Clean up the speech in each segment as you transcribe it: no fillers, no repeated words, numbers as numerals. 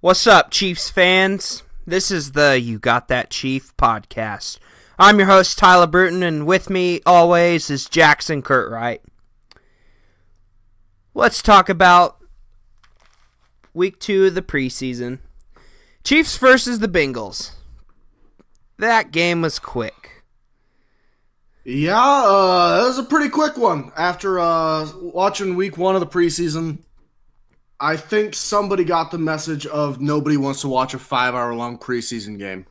What's up, Chiefs fans? This is the You Got That Chief podcast. I'm your host, Tyler Bruton, and with me always is Jackson Curtright. Let's talk about week 2 of the preseason. Chiefs versus the Bengals. That game was quick. Yeah, that was a pretty quick one. After watching week 1 of the preseason, I think somebody got the message of nobody wants to watch a 5-hour-long preseason game.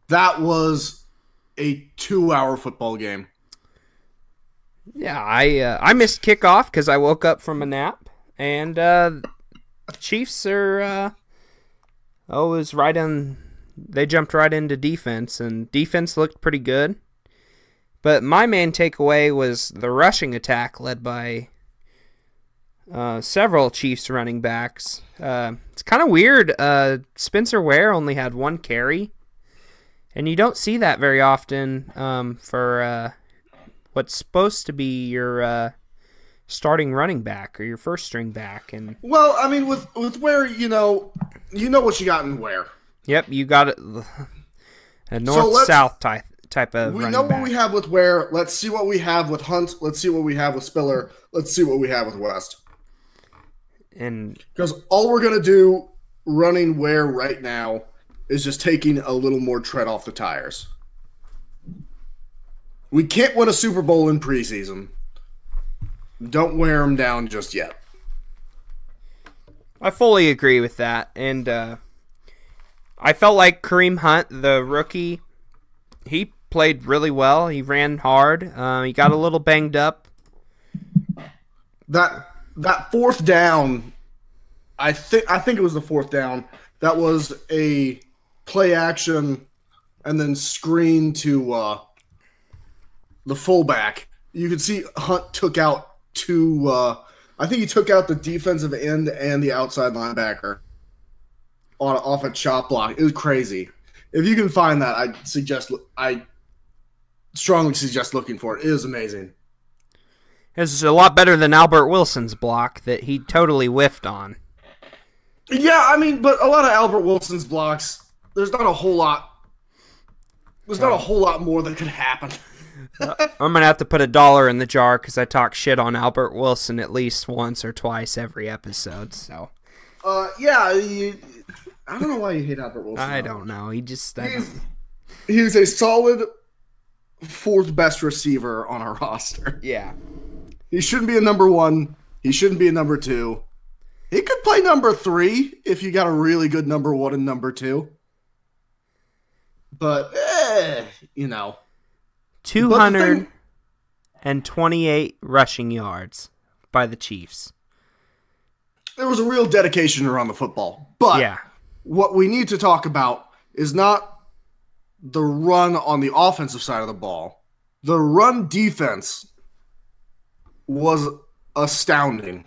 That was a 2-hour football game. Yeah, I missed kickoff because I woke up from a nap, and Chiefs are they jumped right into defense, and defense looked pretty good. But my main takeaway was the rushing attack led by several Chiefs running backs. It's kind of weird. Spencer Ware only had 1 carry, and you don't see that very often for what's supposed to be your starting running back or your first string back. And well, I mean, with Ware, you know what you got in Ware. Yep, you got it. A north-south type of we running know back. what we have with Ware. Let's see what we have with Hunt. Let's see what we have with Spiller. Let's see what we have with West. And because all we're going to do running Ware right now is just taking a little more tread off the tires. We can't win a Super Bowl in preseason. Don't wear them down just yet. I fully agree with that. And I felt like Kareem Hunt, the rookie, he played really well. He ran hard. He got a little banged up. That fourth down, I think it was the fourth down. That was a play action and then screen to the fullback. You could see Hunt took out I think he took out the defensive end and the outside linebacker off a chop block. It was crazy. If you can find that, I strongly suggest looking for it. It is amazing. It's a lot better than Albert Wilson's block that he totally whiffed on. Yeah, I mean, but a lot of Albert Wilson's blocks, there's not a whole lot more that could happen. I'm going to have to put $1 in the jar because I talk shit on Albert Wilson at least once or twice every episode. So, yeah, I don't know why you hate Albert Wilson. I don't know. He's a solid 4th best receiver on our roster. Yeah. He shouldn't be a number 1. He shouldn't be a number 2. He could play number 3 if you got a really good number 1 and number 2. But, 228 rushing yards by the Chiefs. There was a real dedication around the football. But yeah. What we need to talk about is not the run on the offensive side of the ball. The run defense was astounding.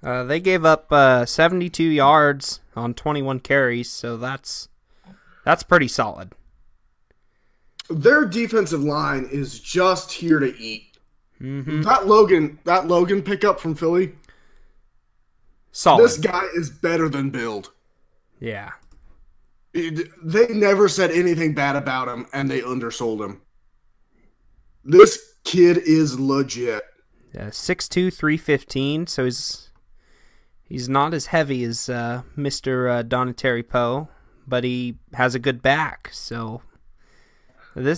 They gave up 72 yards on 21 carries, so that's pretty solid. Their defensive line is just here to eat. Mm-hmm. That Logan pickup from Philly, solid. This guy is better than Build. Yeah. They never said anything bad about him, and they undersold him. This kid is legit. 6'2", 315, so he's not as heavy as Mr. Donateri Poe, but he has a good back. So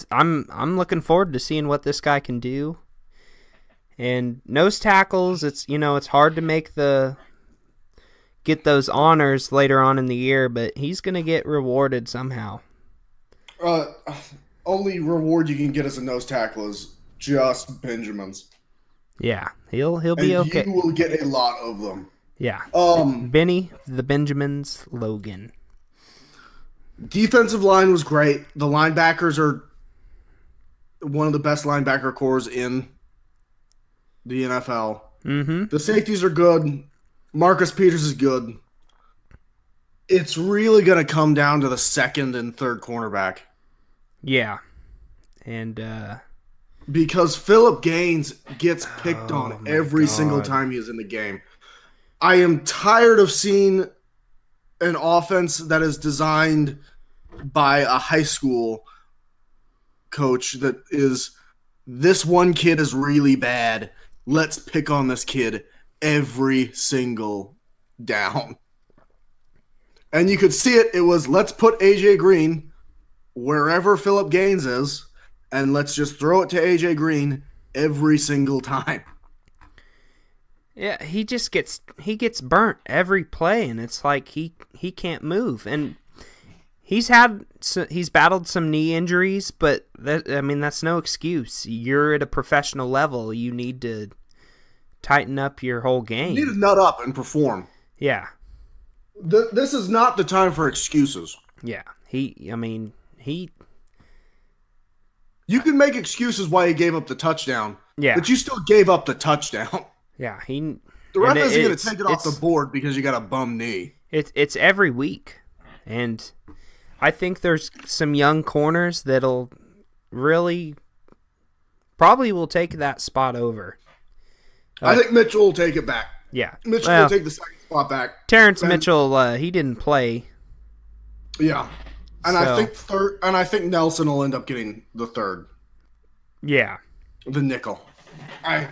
I'm looking forward to seeing what this guy can do. And nose tackles, it's hard to get those honors later on in the year, but he's going to get rewarded somehow. Only reward you can get as a nose tackle is just Benjamins. Yeah, he'll be okay. You will get a lot of them. Yeah. Benny, the Benjamins, Logan. Defensive line was great. The linebackers are one of the best linebacker cores in the NFL. Mm-hmm. The safeties are good. Marcus Peters is good. It's really going to come down to the second and third cornerback. Yeah. And because Phillip Gaines gets picked on every single time he's in the game. I am tired of seeing an offense that is designed by a high school coach that is, this one kid is really bad. Let's pick on this kid every single down. And you could see it. It was, let's put AJ Green wherever Phillip Gaines is, and let's just throw it to AJ Green every single time. Yeah, he gets burnt every play, and it's like he can't move. And he's battled some knee injuries, but that's no excuse. You're at a professional level. You need to tighten up your whole game. You need to nut up and perform. Yeah. This is not the time for excuses. Yeah. You can make excuses why he gave up the touchdown. Yeah. But you still gave up the touchdown. Yeah. The ref isn't going to take it off the board because you got a bum knee. It's every week. And I think there's some young corners that'll probably will take that spot over. I think Mitchell will take it back. Yeah. Mitchell will take the second spot back. Terrence Mitchell, he didn't play. Yeah. And I think Nelson will end up getting the third. Yeah. The nickel. And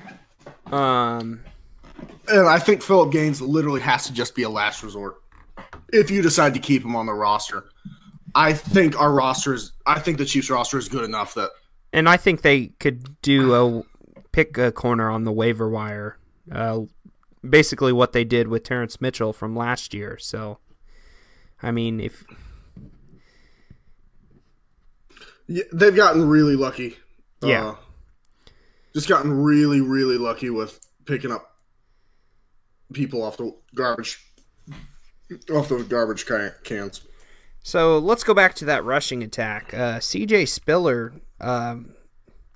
I think Phillip Gaines literally has to just be a last resort if you decide to keep him on the roster. I think the Chiefs roster is good enough that. And I think they could pick a corner on the waiver wire. Basically what they did with Terrence Mitchell from last year. So, if. Yeah, they've gotten really lucky. Yeah. Just gotten really, really lucky with picking up people off the garbage. Off those garbage cans. So let's go back to that rushing attack. CJ Spiller,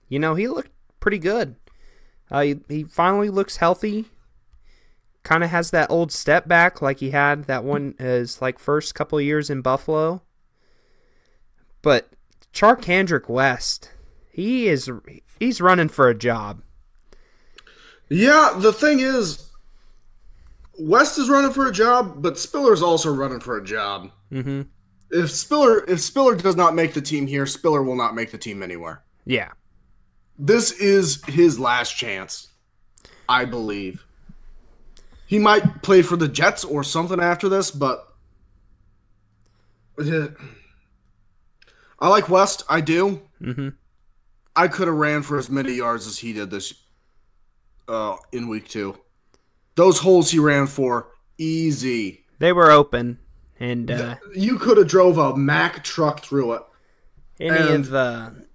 he looked pretty good. He finally looks healthy. Kind of has that old step back like he had that one his first couple of years in Buffalo. But Charkandrick West, he's running for a job. Yeah, the thing is, West is running for a job, but Spiller's also running for a job. Mm-hmm. If Spiller does not make the team here, Spiller will not make the team anywhere. Yeah. This is his last chance, I believe. He might play for the Jets or something after this, but I like West. I do. Mm-hmm. I could have ran for as many yards as he did this in week 2. Those holes he ran for, easy. They were open, and you could have drove a Mack truck through it.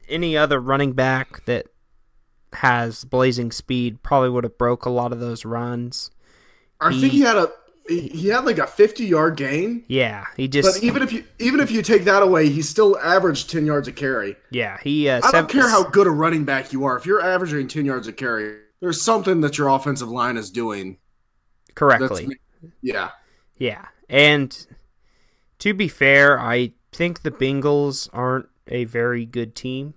Any other running back that has blazing speed probably would have broke a lot of those runs. I think he had a 50-yard gain. Yeah, he just. But even if you take that away, he still averaged 10 yards a carry. Yeah, I don't care how good a running back you are. If you're averaging 10 yards a carry, there's something that your offensive line is doing correctly. Yeah. Yeah, and to be fair, I think the Bengals aren't a very good team.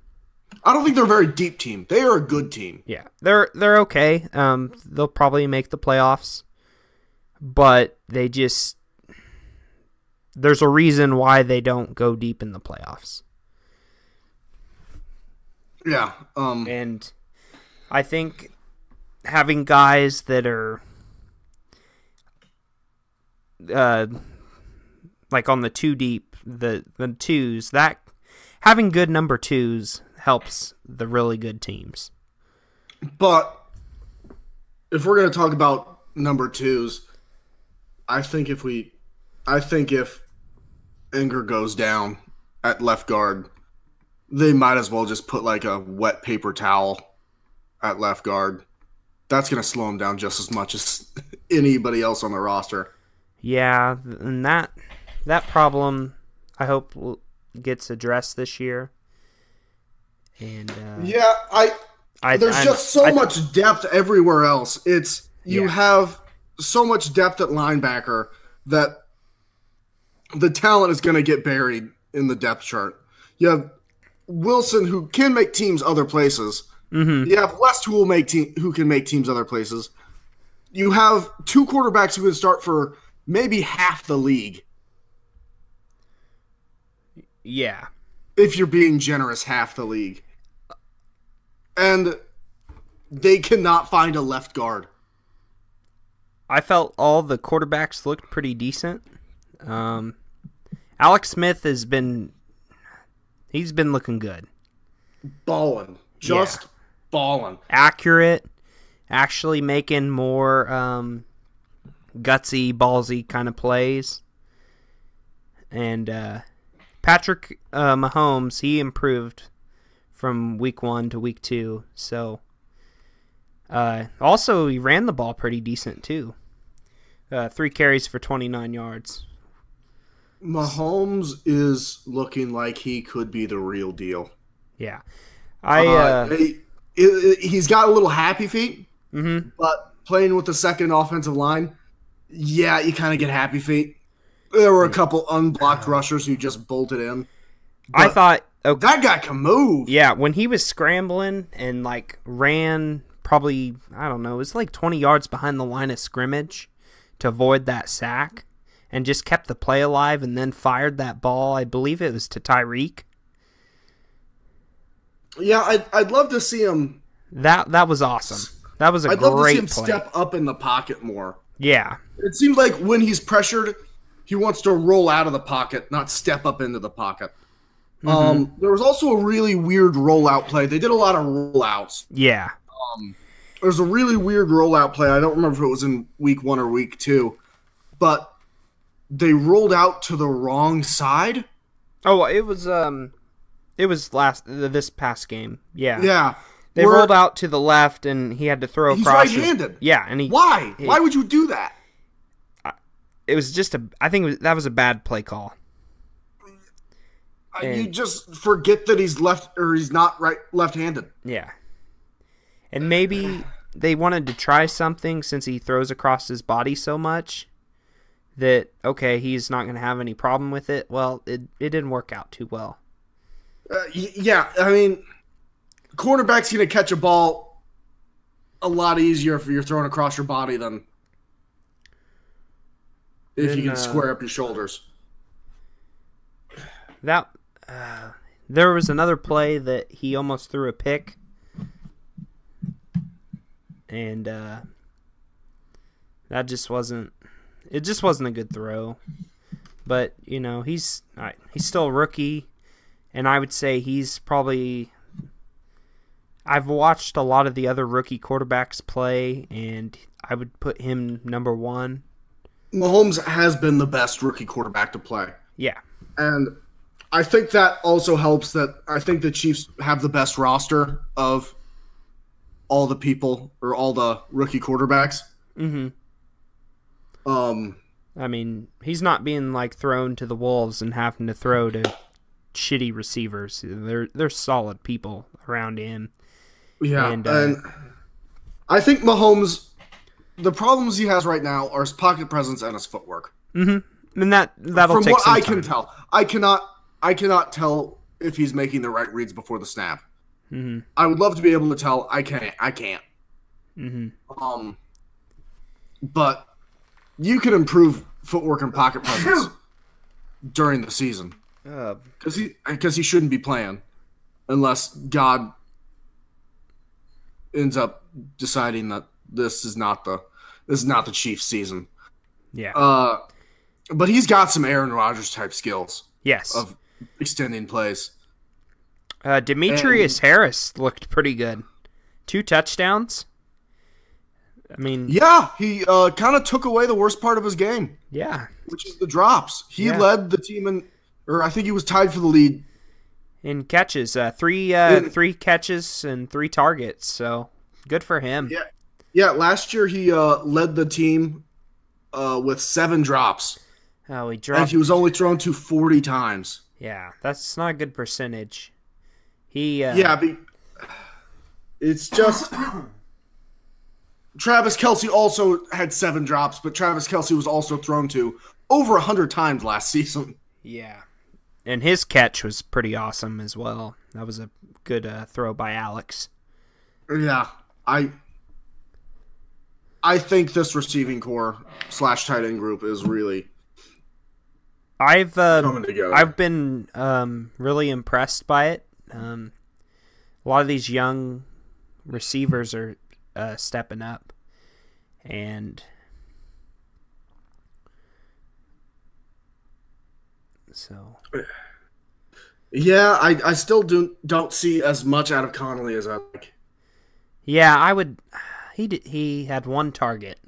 I don't think they're a very deep team. They are a good team. Yeah, they're okay. They'll probably make the playoffs. But there's a reason why they don't go deep in the playoffs. Yeah. And I think having guys that are on the 2 deep, the 2s, that having good number 2s helps the really good teams. But if we're going to talk about number 2s, I think if Inger goes down at left guard, they might as well just put a wet paper towel at left guard. That's going to slow him down just as much as anybody else on the roster. Yeah, and that problem I hope gets addressed this year. And there's just so much depth everywhere else. You have so much depth at linebacker that the talent is going to get buried in the depth chart. You have Wilson, who can make teams other places. Mm-hmm. You have West, who can make teams other places. You have 2 quarterbacks who can start for maybe half the league. Yeah. If you're being generous, half the league. And they cannot find a left guard. I felt all the quarterbacks looked pretty decent. Alex Smith he's been looking good. Balling. Just balling. Accurate. Actually making more gutsy, ballsy kind of plays. And Patrick Mahomes, he improved from week 1 to week 2. So, also, he ran the ball pretty decent, too. 3 carries for 29 yards. Mahomes is looking like he could be the real deal. Yeah. He's got a little happy feet, but playing with the second offensive line, yeah, you kind of get happy feet. There were a couple unblocked rushers who just bolted in. I thought... that guy can move. Yeah, when he was scrambling and, ran probably, I don't know, it was 20 yards behind the line of scrimmage to avoid that sack and just kept the play alive and then fired that ball. I believe it was to Tyreek. Yeah, I'd love to see him. That was awesome. That was a great play. I'd love to see him step up in the pocket more. Yeah. It seems like when he's pressured, he wants to roll out of the pocket, not step up into the pocket. There was also a really weird rollout play. They did a lot of rollouts. Yeah. There was a really weird rollout play. I don't remember if it was in week 1 or week 2, but they rolled out to the wrong side. Oh, it was this past game. Yeah. Yeah. They rolled out to the left, and he had to throw across. He's right-handed. Yeah, and why? Why would you do that? It was just that was a bad play call. You just forget that he's not left-handed. Yeah. And maybe they wanted to try something since he throws across his body so much that, okay, he's not going to have any problem with it. Well, it didn't work out too well. Yeah, I mean, cornerback's going to catch a ball a lot easier if you're throwing across your body than if you can square up your shoulders. There was another play that he almost threw a pick, and that just wasn't. It just wasn't a good throw. But he's still a rookie, and I would say he's probably. I've watched a lot of the other rookie quarterbacks play, and I would put him number 1. Mahomes has been the best rookie quarterback to play. Yeah, and I think that also helps that I think the Chiefs have the best roster of all the people or all the rookie quarterbacks. Mm-hmm. I mean, he's not being thrown to the wolves and having to throw to shitty receivers. They're solid people around him. Yeah, and I think Mahomes, the problems he has right now are his pocket presence and his footwork. Mm-hmm. And that'll take some time. From what I can tell, I cannot tell if he's making the right reads before the snap. Mm-hmm. I would love to be able to tell. I can't. Mm-hmm. But you can improve footwork and pocket presence during the season because he shouldn't be playing unless God ends up deciding that this is not the Chiefs' season. Yeah. But he's got some Aaron Rodgers type skills. Yes. Of extending plays. Demetrius Harris looked pretty good. 2 touchdowns. I mean, yeah, he kind of took away the worst part of his game. Yeah, which is the drops. He led the team or I think he was tied for the lead in catches. 3 catches and 3 targets. So good for him. Yeah. Last year he led the team with 7 drops. Oh, he dropped. And he was only thrown to 40 times. Yeah, that's not a good percentage. It's just Travis Kelce also had 7 drops, but Travis Kelce was also thrown to over 100 times last season. Yeah, and his catch was pretty awesome as well. That was a good throw by Alex. Yeah, I think this receiving core / tight end group is really coming together. I've been really impressed by it. A lot of these young receivers are stepping up, and so yeah, I still don't see as much out of Connolly as I like. Yeah, I would. He had one target,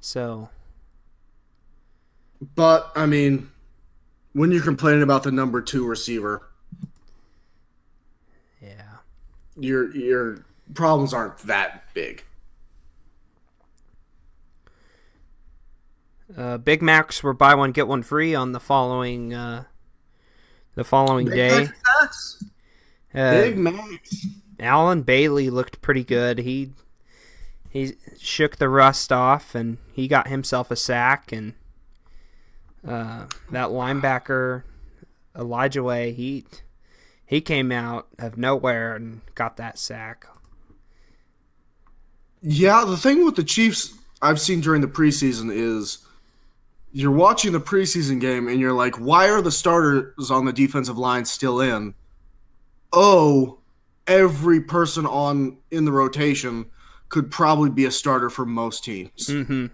so. But I mean, when you're complaining about the number 2 receiver, Yeah. your problems aren't that big. Big Macs were buy one get one free on the following day. Big Macs. Alan Bailey looked pretty good. He shook the rust off and he got himself a sack. And that linebacker Elijah Way, he came out of nowhere and got that sack. Yeah, the thing with the Chiefs I've seen during the preseason is you're watching the preseason game and you're like, why are the starters on the defensive line still in? Oh, every person in the rotation could probably be a starter for most teams. Mm-hmm.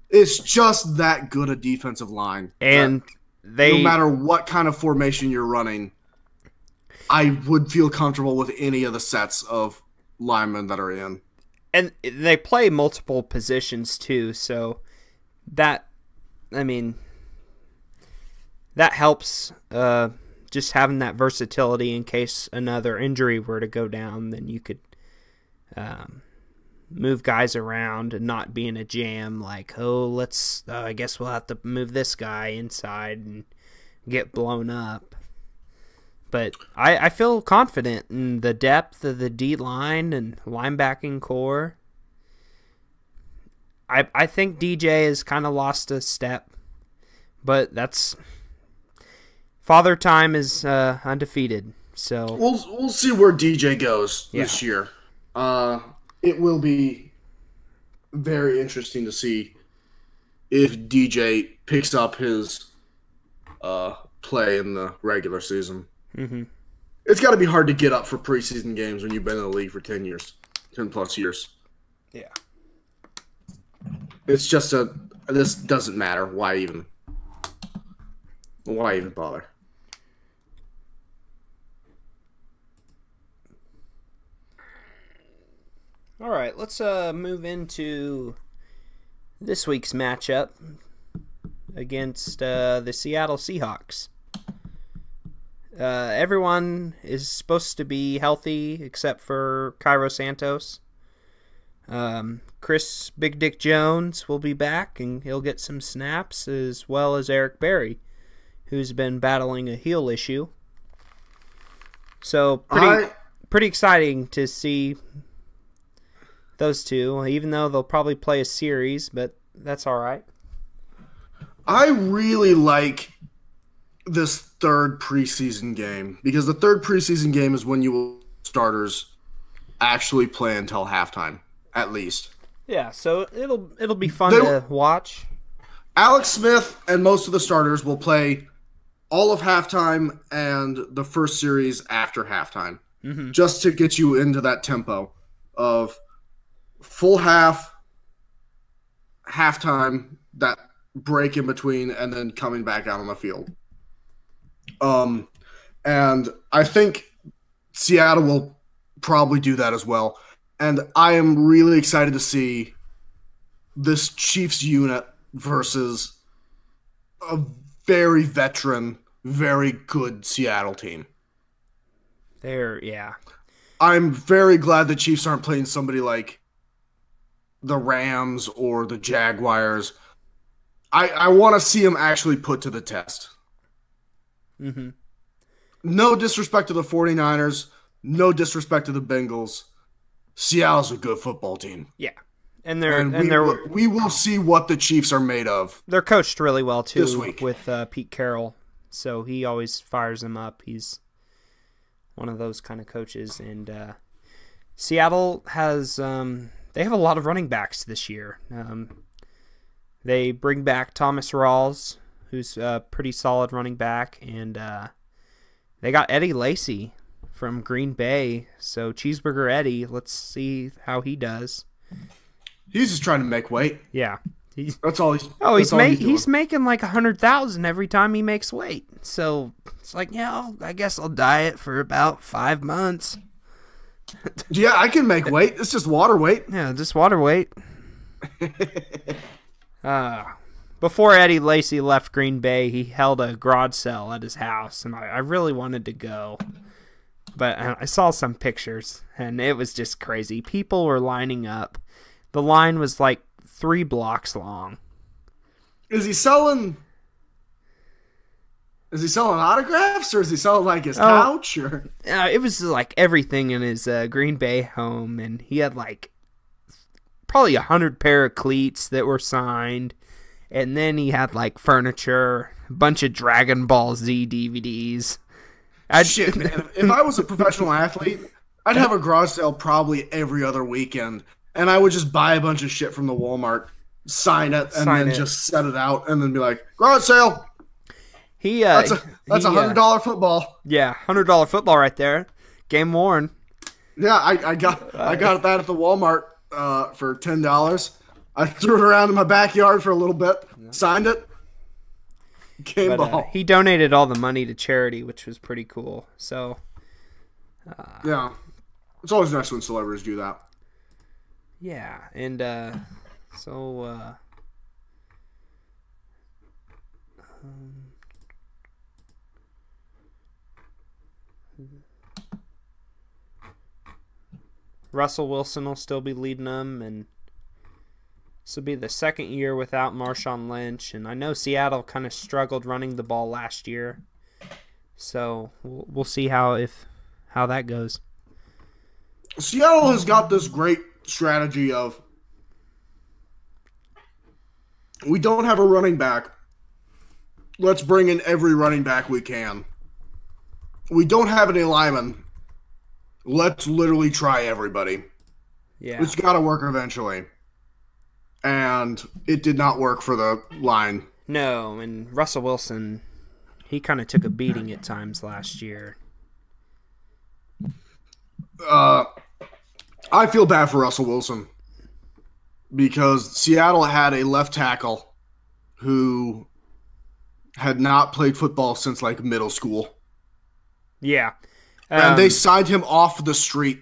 It's just that good a defensive line. And no matter what kind of formation you're running, I would feel comfortable with any of the sets of linemen that are in. And they play multiple positions too, so that helps. Just having that versatility in case another injury were to go down, then you could move guys around and not be in a jam like, I guess we'll have to move this guy inside and get blown up. But I feel confident in the depth of the D-line and linebacking core. I think DJ has kind of lost a step, but that's... Father Time is undefeated, so... We'll see where DJ goes this year. It will be very interesting to see if DJ picks up his play in the regular season. Mm-hmm. It's got to be hard to get up for preseason games when you've been in the league for 10 plus years. Yeah. It's just this doesn't matter. Why even bother? All right, let's move into this week's matchup against the Seattle Seahawks. Everyone is supposed to be healthy except for Cairo Santos. Chris Big Dick Jones will be back and he'll get some snaps, as well as Eric Berry, who's been battling a heel issue. So pretty exciting to see those two, even though they'll probably play a series, but that's all right. I really like this third preseason game because the third preseason game is when you will starters actually play until halftime, at least. Yeah, so it'll be fun to watch. Alex Smith and most of the starters will play all of halftime and the first series after halftime, just to get you into that tempo of full half, halftime, that break in between, and then coming back out on the field. And I think Seattle will probably do that as well. And I am really excited to see this Chiefs unit versus a very veteran, very good Seattle team. I'm very glad the Chiefs aren't playing somebody like the Rams or the Jaguars. I want to see them actually put to the test. Mm-hmm. No disrespect to the 49ers. No disrespect to the Bengals. Seattle's a good football team. Yeah. We will see what the Chiefs are made of. They're coached really well, too, this week with Pete Carroll. So he always fires them up. He's one of those kind of coaches. And Seattle has... they have a lot of running backs this year. They bring back Thomas Rawls, who's a pretty solid running back, and they got Eddie Lacy from Green Bay. So Cheeseburger Eddie, let's see how he does. He's just trying to make weight. Yeah. That's all he's. He's making like 100,000 every time he makes weight. So it's like, yeah, I guess I'll diet for about 5 months. Yeah, I can make weight. It's just water weight. Yeah, just water weight. Before Eddie Lacy left Green Bay, he held a garage sale at his house, and I really wanted to go. But I saw some pictures, and it was just crazy. People were lining up. The line was like 3 blocks long. Is he selling autographs, or is he selling like his couch? Or it was like everything in his Green Bay home, and he had like probably 100 pair of cleats that were signed, and then he had like furniture, a bunch of Dragon Ball Z DVDs. Shit, man! If I was a professional athlete, I'd have a garage sale probably every other weekend. And I would just buy a bunch of shit from the Walmart, sign it, and then just set it out, and then be like, garage sale. That's $100 football. Yeah, $100 football right there. Game worn. Yeah, I got that at the Walmart for $10. I threw it around in my backyard for a little bit, signed it. Game ball. He donated all the money to charity, which was pretty cool. So, yeah, it's always nice when celebrities do that. Yeah, and Russell Wilson will still be leading them, and this will be the second year without Marshawn Lynch, and I know Seattle kind of struggled running the ball last year, so we'll see how that goes. Seattle has got this great strategy of, we don't have a running back, let's bring in every running back we can. We don't have any linemen, let's literally try everybody. Yeah, it's got to work eventually, and it did not work for the line. No, and Russell Wilson, he kind of took a beating at times last year. I feel bad for Russell Wilson because Seattle had a left tackle who had not played football since like middle school. Yeah. And they signed him off the street.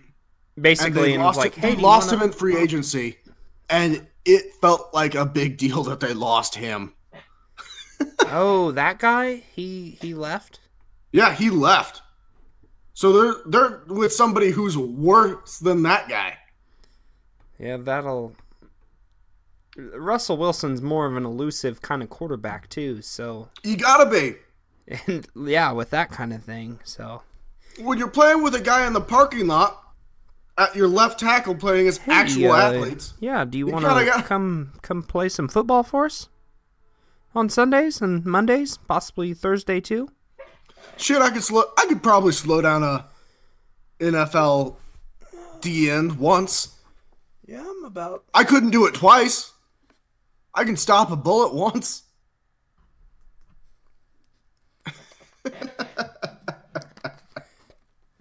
Basically, and they lost him in free agency, and it felt like a big deal that they lost him. Oh, that guy? He left? Yeah, he left. So they're with somebody who's worse than that guy. Yeah, Russell Wilson's more of an elusive kind of quarterback too, so you gotta be. And yeah, with that kind of thing, so when you're playing with a guy in the parking lot at your left tackle playing as actual athletes. Yeah, do you want to come play some football for us on Sundays and Mondays, possibly Thursday too? Shit, I could probably slow down a NFL D-end once. Yeah, I'm about. I couldn't do it twice. I can stop a bullet once.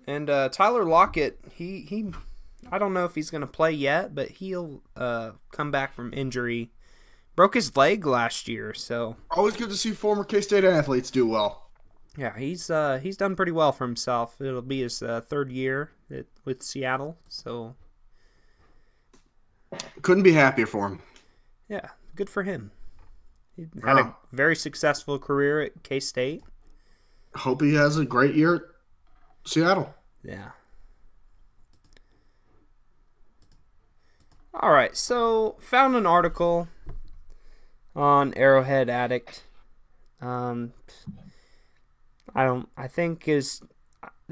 And Tyler Lockett, he I don't know if he's going to play yet, but he'll come back from injury. Broke his leg last year, so always good to see former K-State athletes do well. Yeah, he's done pretty well for himself. It'll be his third year with Seattle, so couldn't be happier for him. Yeah, good for him. He had a very successful career at K-State. Hope he has a great year at Seattle. Yeah. All right, so found an article on Arrowhead Addict. The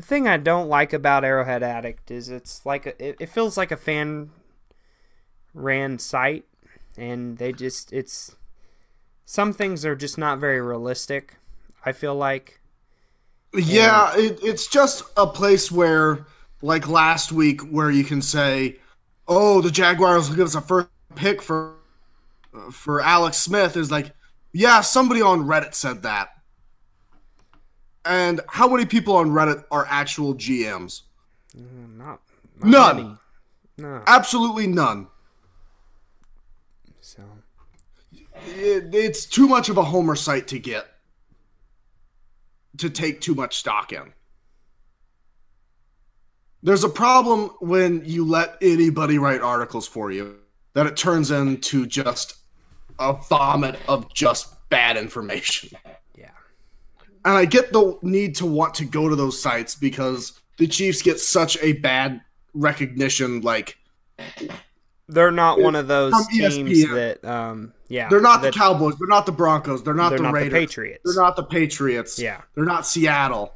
thing I don't like about Arrowhead Addict is it feels like a fan ran site, and some things are just not very realistic, I feel like. Yeah, it's just a place where, like last week, where you can say, oh, the Jaguars will give us a first pick for Alex Smith, is like, Yeah, somebody on Reddit said that. And how many people on Reddit are actual GMs? Not None. many. No. Absolutely none. So It's too much of a homer site to take too much stock in. There's a problem when you let anybody write articles for you that it turns into just a vomit of just bad information. yeah. And I get the need to want to go to those sites because the Chiefs get such a bad recognition. Like, They're not one of those from teams ESPN. that They're not the Cowboys. They're not the Broncos. They're not they're the not Raiders. the Patriots. They're not the Patriots. Yeah. They're not Seattle.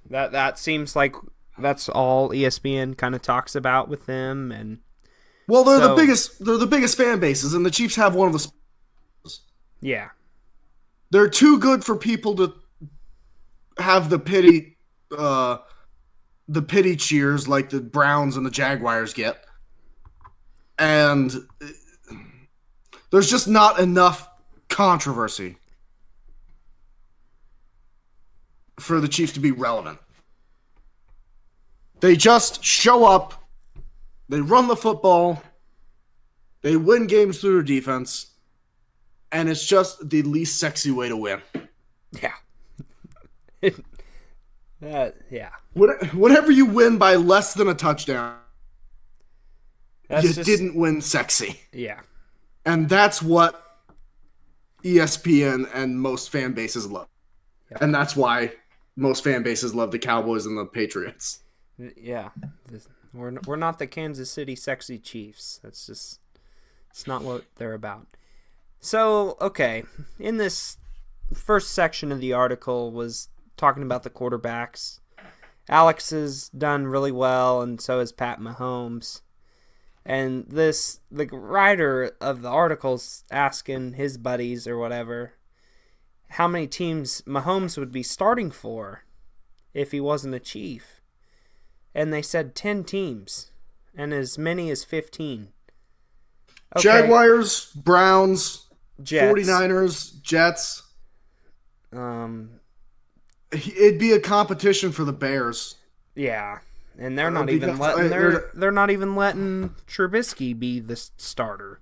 That seems like that's all ESPN kind of talks about with them, and Well, they're So- the biggest. They're the biggest fan bases, and the Chiefs have one of the. yeah. They're too good for people to have the pity cheers like the Browns and the Jaguars get, and there's just not enough controversy for the Chiefs to be relevant. They just show up, they run the football, they win games through their defense, and it's just the least sexy way to win. Yeah. Yeah. Whenever you win by less than a touchdown, That's you just, didn't win sexy. Yeah. And that's what ESPN and most fan bases love. Yep. And that's why most fan bases love the Cowboys and the Patriots. Yeah. We're not the Kansas City sexy Chiefs. That's just, it's not what they're about. So, okay, in this first section of the article was talking about the quarterbacks. Alex has done really well, and so has Pat Mahomes. And the writer of the article's asking his buddies or whatever how many teams Mahomes would be starting for if he wasn't a Chief. And they said 10 teams, and as many as 15. Okay. Jaguars, Browns, Jets. 49ers, Jets. It'd be a competition for the Bears. Yeah, and they're not Because even letting they're not even letting Trubisky be the starter.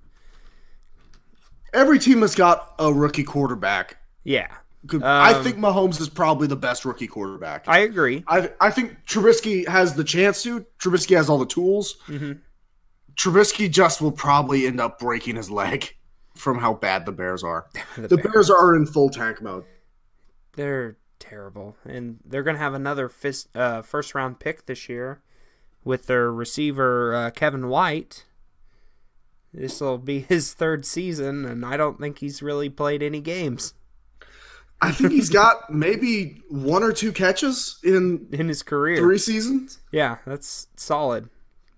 Every team has got a rookie quarterback. Yeah, I think Mahomes is probably the best rookie quarterback. I agree. I think Trubisky has the chance to. Trubisky has all the tools. Mm-hmm. Trubisky just will probably end up breaking his leg from how bad the Bears are. The Bears are in full tank mode. They're terrible, and they're going to have another first-round pick this year with their receiver Kevin White. This will be his third season, and I don't think he's really played any games. I think he's got maybe 1 or 2 catches in his career. 3 seasons. Yeah, that's solid.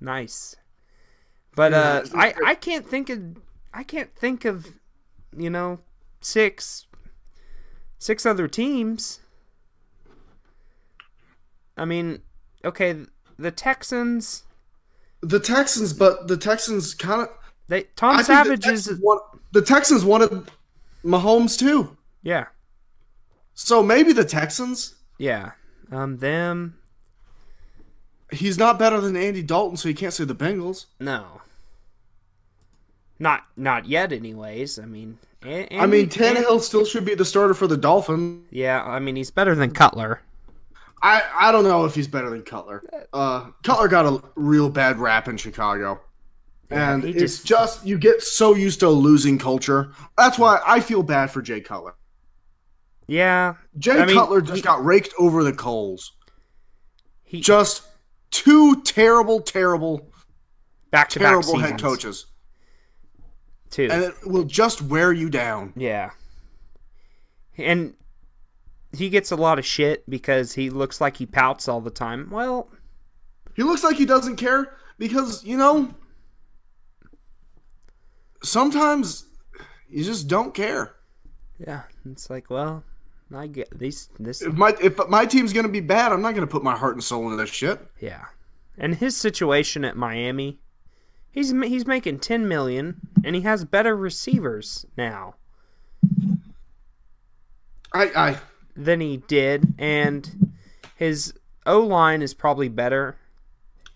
Nice. But I can't think of six other teams. I mean, okay, the Texans. But the Texans kind of. Tom Savage is. The Texans wanted Mahomes too. Yeah. So maybe the Texans. Yeah. Them. He's not better than Andy Dalton, so you can't say the Bengals. No. Not yet, anyways. I mean, Tannehill still should be the starter for the Dolphins. Yeah, I mean, he's better than Cutler. I don't know if he's better than Cutler. Cutler got a real bad rap in Chicago. Yeah, and it's just, you get so used to a losing culture. That's why I feel bad for Jay Cutler. Yeah. Cutler just got raked over the coals. Just 2 terrible back-to-back head coaches. 2. And it will just wear you down. Yeah. And he gets a lot of shit because he looks like he pouts all the time. Well, he looks like he doesn't care because, sometimes you just don't care. Yeah, it's like, well, I get this. If my team's gonna be bad, I'm not gonna put my heart and soul into this shit. Yeah, and his situation at Miami, he's making $10 million, and he has better receivers now. than he did, and his O-line is probably better.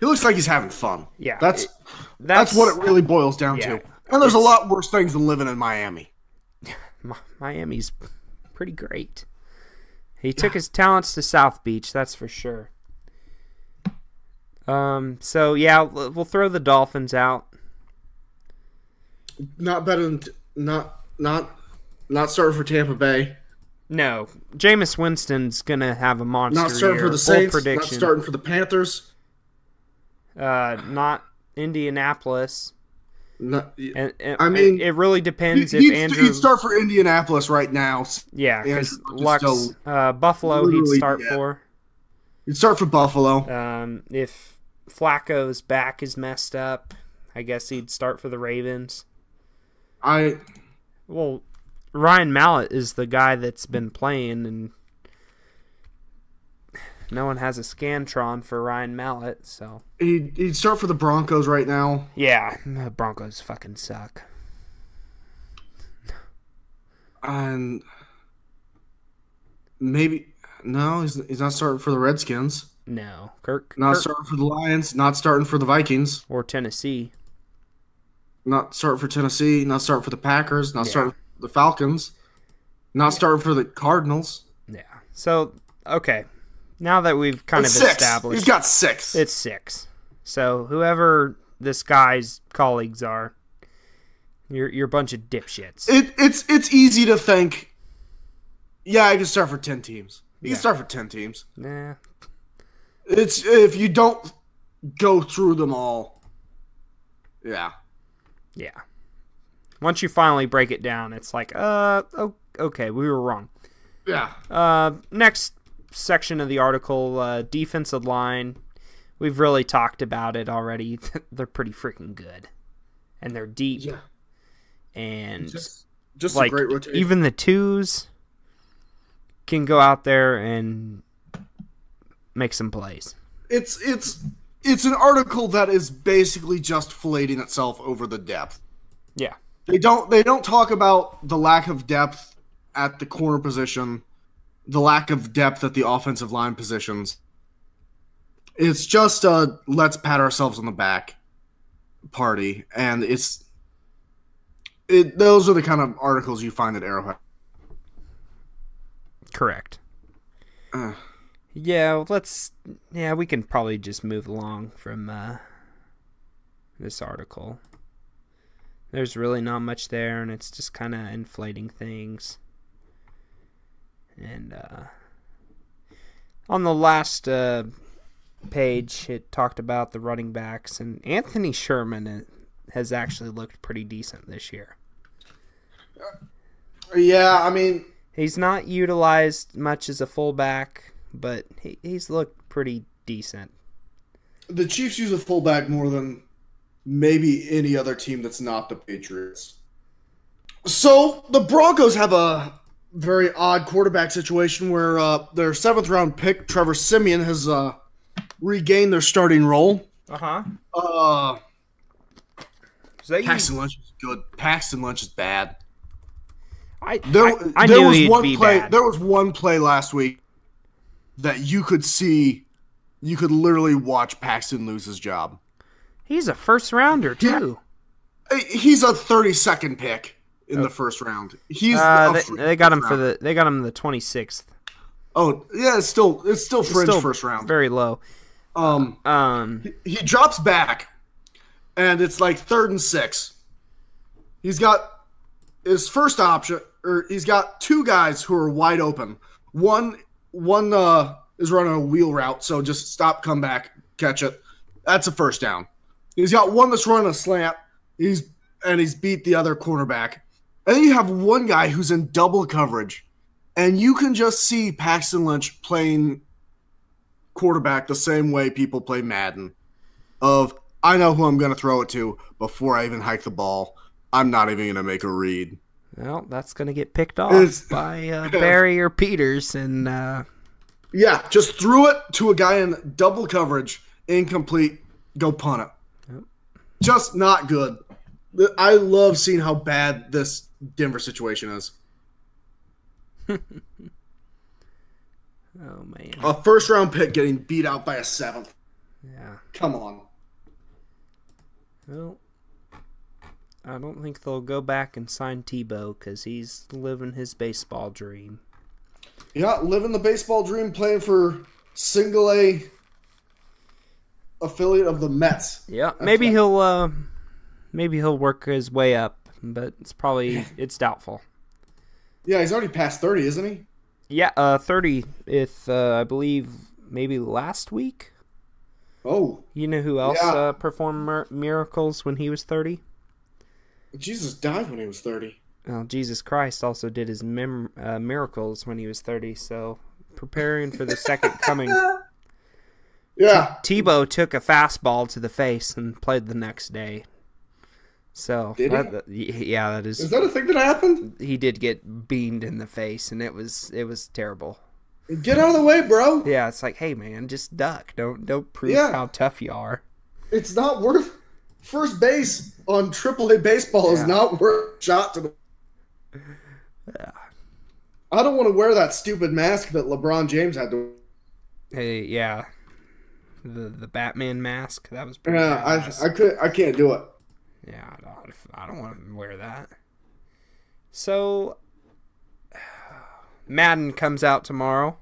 He looks like he's having fun. Yeah. That's what it really boils down to. And there's a lot worse things than living in Miami. Miami's pretty great. He took his talents to South Beach, that's for sure. So yeah, we'll throw the Dolphins out. Not better than not starting for Tampa Bay. No, Jameis Winston's gonna have a monster year. Not starting for the Saints. Not starting for the Panthers. Not Indianapolis. I mean, it really depends if Andrew. He'd start for Indianapolis right now. Yeah, because Lux, Buffalo, he'd start for. He'd start for Buffalo. If Flacco's back is messed up, I guess he'd start for the Ravens. Well, Ryan Mallett is the guy that's been playing, and no one has a Scantron for Ryan Mallett, so he'd start for the Broncos right now. Yeah, the Broncos fucking suck. And maybe he's not starting for the Redskins. No, Not starting for the Lions. Not starting for the Vikings or Tennessee. Not starting for Tennessee. Not starting for the Packers. Not starting for the Falcons. Not starting for the Cardinals. Yeah. So okay. Now that we've kind of established... He's got 6. It's 6. So whoever this guy's colleagues are, you're a bunch of dipshits. It's easy to think, yeah, I can start for 10 teams. You can start for 10 teams. Nah. It's if you don't go through them all. Yeah. Yeah. Once you finally break it down, it's like, okay, we were wrong. Yeah. Next section of the article, defensive line. We've really talked about it already. They're pretty freaking good, and they're deep. Yeah. And just like, a great rotation. Even the twos can go out there and make some plays. It's an article that is basically just filleting itself over the depth. Yeah. They don't talk about the lack of depth at the corner position, the lack of depth at the offensive line positions. It's just a let's pat ourselves on the back party, and those are the kind of articles you find at Arrowhead. Correct. Yeah, we can probably just move along from this article. There's really not much there, and it's just kind of inflating things. And on the last page, it talked about the running backs, and Anthony Sherman has actually looked pretty decent this year. Yeah, I mean, he's not utilized much as a fullback, but he's looked pretty decent. The Chiefs use a fullback more than maybe any other team that's not the Patriots. So the Broncos have a very odd quarterback situation where their 7th-round pick, Trevor Siemian, has regained their starting role. Paxton Lynch is good. Paxton Lynch is bad. I knew he'd be bad. There was one play last week that you could see, you could literally watch Paxton lose his job. He's a first-rounder, too. Yeah. He's a 32nd pick in the first round. He's they got him the 26th. Oh, yeah, it's still fringe first round. Very low. He drops back, and it's like 3rd and 6. He's got his first option, or he's got 2 guys who are wide open. One is running a wheel route, so just stop, come back, catch it. That's a first down. He's got one that's running a slant. He's beat the other cornerback. And then you have one guy who's in double coverage, and you can just see Paxton Lynch playing quarterback the same way people play Madden. Of, I know who I'm going to throw it to before I even hike the ball. I'm not even going to make a read. Well, that's going to get picked off by Barry or Peters. And yeah, just threw it to a guy in double coverage, incomplete, go punt it. Yep. Just not good. I love seeing how bad this Denver situation is. Oh, man. A first-round pick getting beat out by a 7th. Yeah. Come on. Well, I don't think they'll go back and sign Tebow because he's living his baseball dream. Yeah, living the baseball dream, playing for single A affiliate of the Mets. Yeah, maybe he'll work his way up, but it's doubtful. Yeah, he's already past 30, isn't he? Yeah, 30. I believe maybe last week. Oh, you know who else performed miracles when he was 30? Jesus died when he was 30. Well, Jesus Christ also did his miracles when he was 30. So preparing for the second coming. Yeah, Tebow took a fastball to the face and played the next day. So did yeah, that is. Is that a thing that happened? He did get beamed in the face, and it was terrible. Get out of the way, bro. Yeah, it's like, hey man, just duck. Don't prove how tough you are. It's not worth. First base on AAA baseball is not worth a shot to the. Yeah. I don't want to wear that stupid mask that LeBron James had to. Hey, yeah. The Batman mask, that was pretty. Yeah, I can't do it. Yeah, I don't want to wear that. So, Madden comes out tomorrow.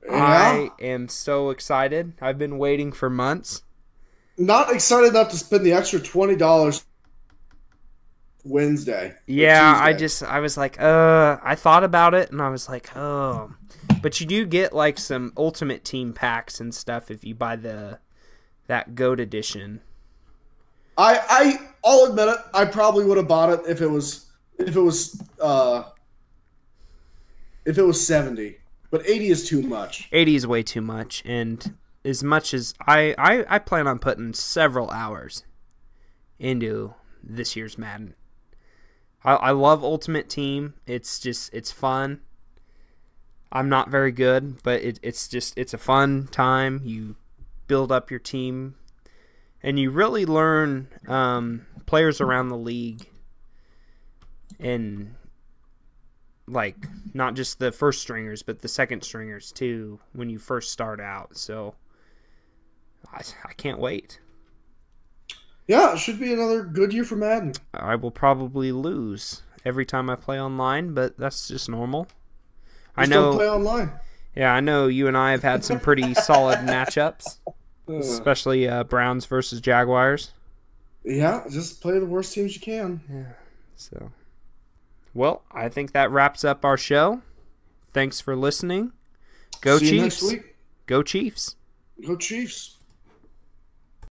Yeah. I am so excited. I've been waiting for months. Not excited enough to spend the extra $20 Wednesday. Yeah, I was like, I thought about it, and I was like, oh. But you do get like some Ultimate Team packs and stuff if you buy that GOAT edition. I'll admit it. I probably would have bought it if it was 70, but 80 is too much. 80 is way too much, and as much as I plan on putting several hours into this year's Madden. I love Ultimate Team. It's fun. I'm not very good, but it's a fun time. You build up your team. And you really learn players around the league, and like not just the first stringers, but the second stringers too when you first start out. So I can't wait. Yeah, it should be another good year for Madden. I will probably lose every time I play online, but that's just normal. I know. Don't play online. Yeah, I know you and I have had some pretty solid matchups. Especially Browns versus Jaguars. Yeah, just play the worst teams you can. Yeah. So, well, I think that wraps up our show. Thanks for listening. Go See Chiefs. you next week. Go Chiefs. Go Chiefs.